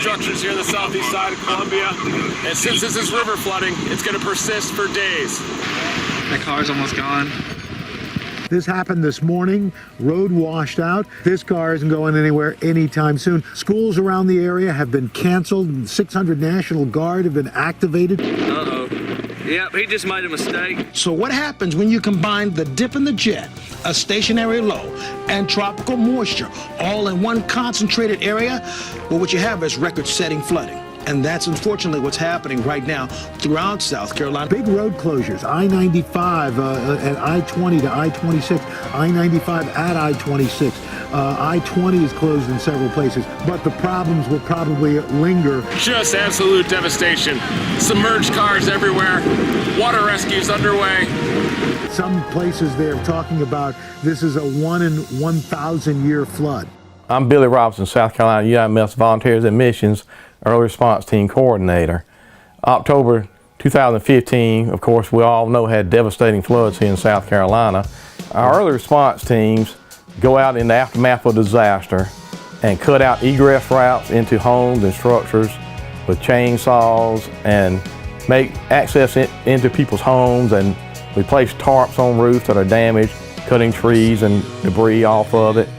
structures here in the southeast side of Columbia. And since this is river flooding, it's going to persist for days. My car's almost gone. This happened this morning, road washed out. This car isn't going anywhere anytime soon. Schools around the area have been canceled. 600 National Guard have been activated. Uh-oh. Yep, he just made a mistake. So what happens when you combine the dip in the jet, a stationary low, and tropical moisture all in one concentrated area? Well, what you have is record-setting flooding. And that's unfortunately what's happening right now throughout South Carolina. Big road closures, I-95 and I-20 to I-26, I-95 at I-26. I-20 is closed in several places, but the problems will probably linger. Just absolute devastation. Submerged cars everywhere. Water rescues underway. Some places they're talking about this is a 1 in 1,000 year flood. I'm Billy Robinson, South Carolina United Methodist Volunteers and Missions Early Response Team Coordinator. October 2015, of course, we all know had devastating floods here in South Carolina. Our early response teams go out in the aftermath of disaster and cut out egress routes into homes and structures with chainsaws and make access into people's homes, and we place tarps on roofs that are damaged, cutting trees and debris off of it.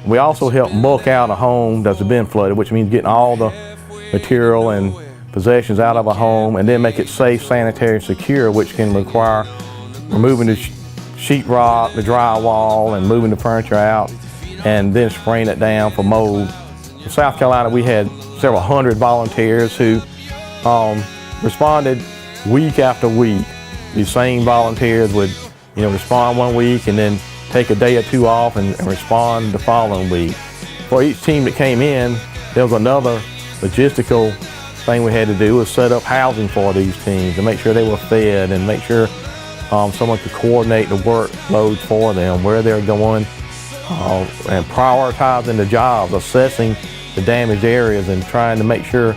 We also help muck out a home that's been flooded, which means getting all the material and possessions out of a home and then make it safe, sanitary, and secure, which can require removing the sheetrock, the drywall, and moving the furniture out, and then spraying it down for mold. In South Carolina, we had several hundred volunteers who responded week after week. These same volunteers would, respond one week and then take a day or two off and respond the following week. For each team that came in, there was another logistical thing we had to do, was set up housing for these teams to make sure they were fed and make sure someone could coordinate the workload for them, where they're going, and prioritizing the jobs, assessing the damaged areas, and trying to make sure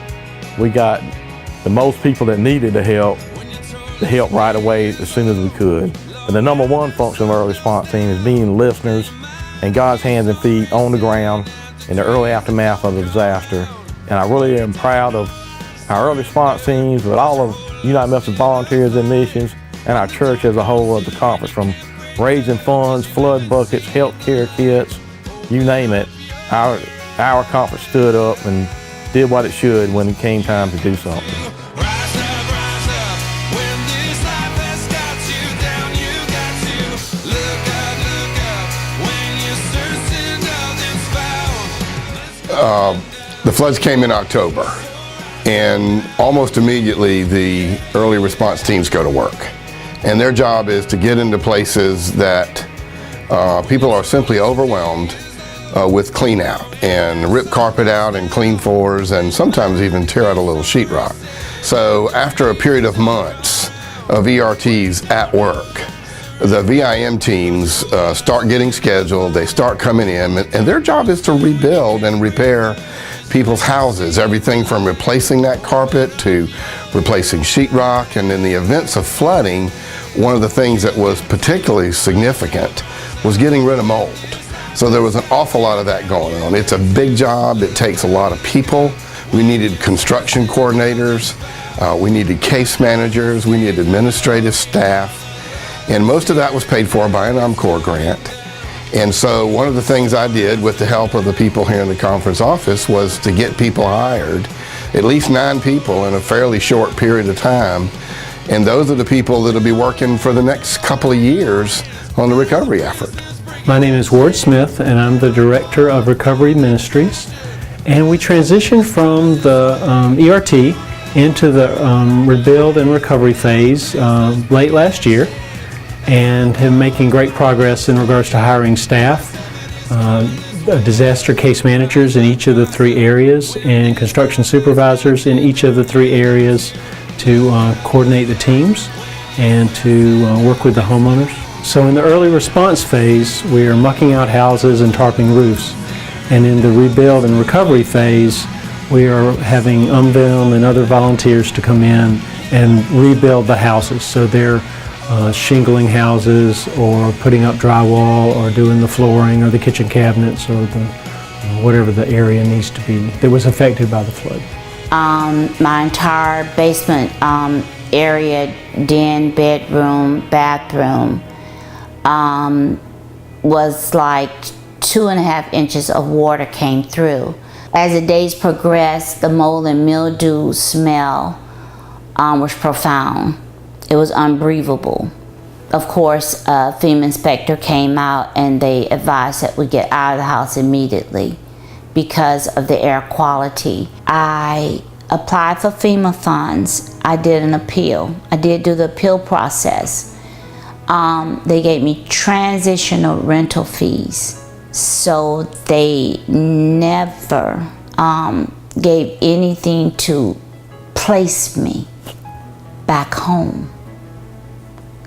we got the most people that needed the help right away as soon as we could. But the number one function of our response team is being listeners and God's hands and feet on the ground in the early aftermath of the disaster. And I really am proud of our early response teams, with all of United Methodist Volunteers and Missions, and our church as a whole of the conference, from raising funds, flood buckets, health care kits, you name it. Our conference stood up and did what it should when it came time to do something. The floods came in October, and almost immediately the early response teams go to work. And their job is to get into places that people are simply overwhelmed with clean out, and rip carpet out and clean floors, and sometimes even tear out a little sheetrock. So after a period of months of ERTs at work, the VIM teams start getting scheduled, they start coming in, and their job is to rebuild and repair people's houses, everything from replacing that carpet to replacing sheetrock. And in the events of flooding, one of the things that was particularly significant was getting rid of mold. So there was an awful lot of that going on. It's a big job, it takes a lot of people. We needed construction coordinators, we needed case managers, we needed administrative staff, and most of that was paid for by an Corps grant. And so one of the things I did with the help of the people here in the conference office was to get people hired, at least 9 people in a fairly short period of time. And those are the people that'll be working for the next couple of years on the recovery effort. My name is Ward Smith, and I'm the Director of Recovery Ministries. And we transitioned from the ERT into the rebuild and recovery phase late last year, and have making great progress in regards to hiring staff, disaster case managers in each of the 3 areas, and construction supervisors in each of the 3 areas to coordinate the teams and to work with the homeowners. So in the early response phase, we are mucking out houses and tarping roofs. And in the rebuild and recovery phase, we are having UMVM and other volunteers to come in and rebuild the houses. So they're shingling houses, or putting up drywall, or doing the flooring or the kitchen cabinets or the whatever the area needs to be that was affected by the flood. My entire basement area, den, bedroom, bathroom, was like 2.5 inches of water came through. As the days progressed, the mold and mildew smell was profound. It was unbreathable. Of course, a FEMA inspector came out and they advised that we get out of the house immediately because of the air quality. I applied for FEMA funds. I did an appeal. I did do the appeal process. They gave me transitional rental fees. So they never gave anything to place me back home.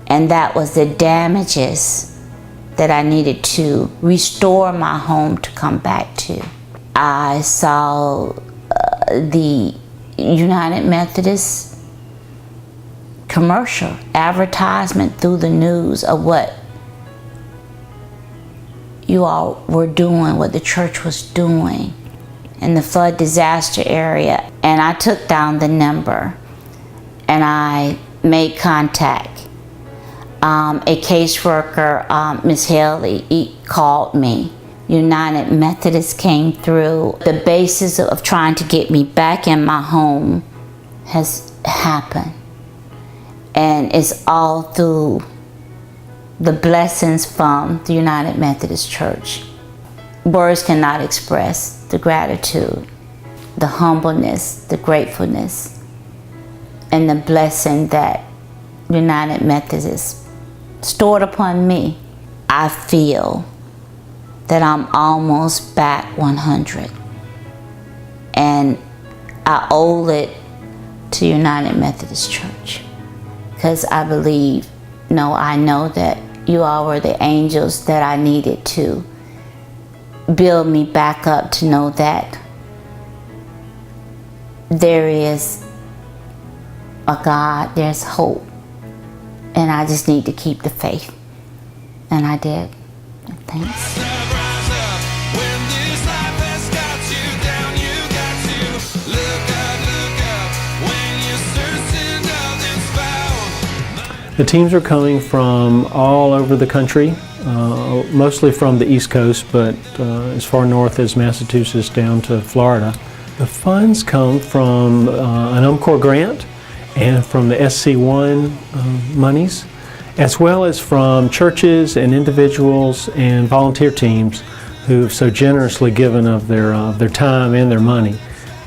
And that was the damages that I needed to restore my home to come back to. I saw the United Methodist commercial advertisement through the news of what you all were doing, what the church was doing in the flood disaster area. And I took down the number and I made contact. A caseworker, Ms. Haley, called me. United Methodist came through. The basis of trying to get me back in my home has happened. And it's all through the blessings from the United Methodist Church. Words cannot express the gratitude, the humbleness, the gratefulness, and the blessing that United Methodist stored upon me. I feel that I'm almost back 100. And I owe it to United Methodist Church. Because I believe, no, I know that you all were the angels that I needed to build me back up to know that there is a God, there's hope. And I just need to keep the faith. And I did. Thanks. The teams are coming from all over the country, mostly from the East Coast, but as far north as Massachusetts down to Florida. The funds come from an UMCOR grant and from the SC1 monies, as well as from churches and individuals and volunteer teams who've so generously given of their time and their money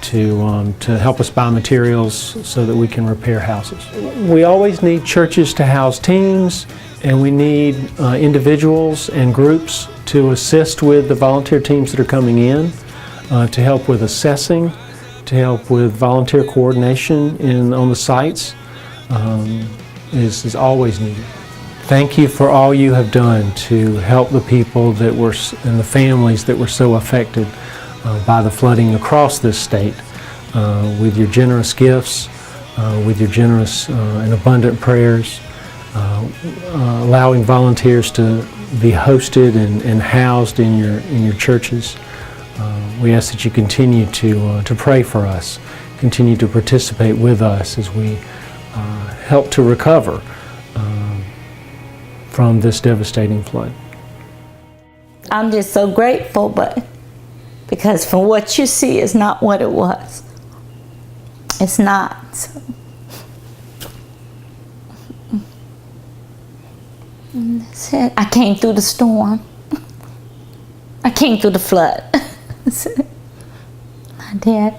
to help us buy materials so that we can repair houses. We always need churches to house teams, and we need individuals and groups to assist with the volunteer teams that are coming in, to help with assessing, to help with volunteer coordination on the sites is always needed. Thank you for all you have done to help the people that were and the families that were so affected by the flooding across this state, with your generous gifts, with your generous and abundant prayers, allowing volunteers to be hosted and housed in your churches. We ask that you continue to pray for us, continue to participate with us as we help to recover from this devastating flood. I'm just so grateful, but because from what you see is not what it was. It's not. So. And that's it. I came through the storm. I came through the flood. I did.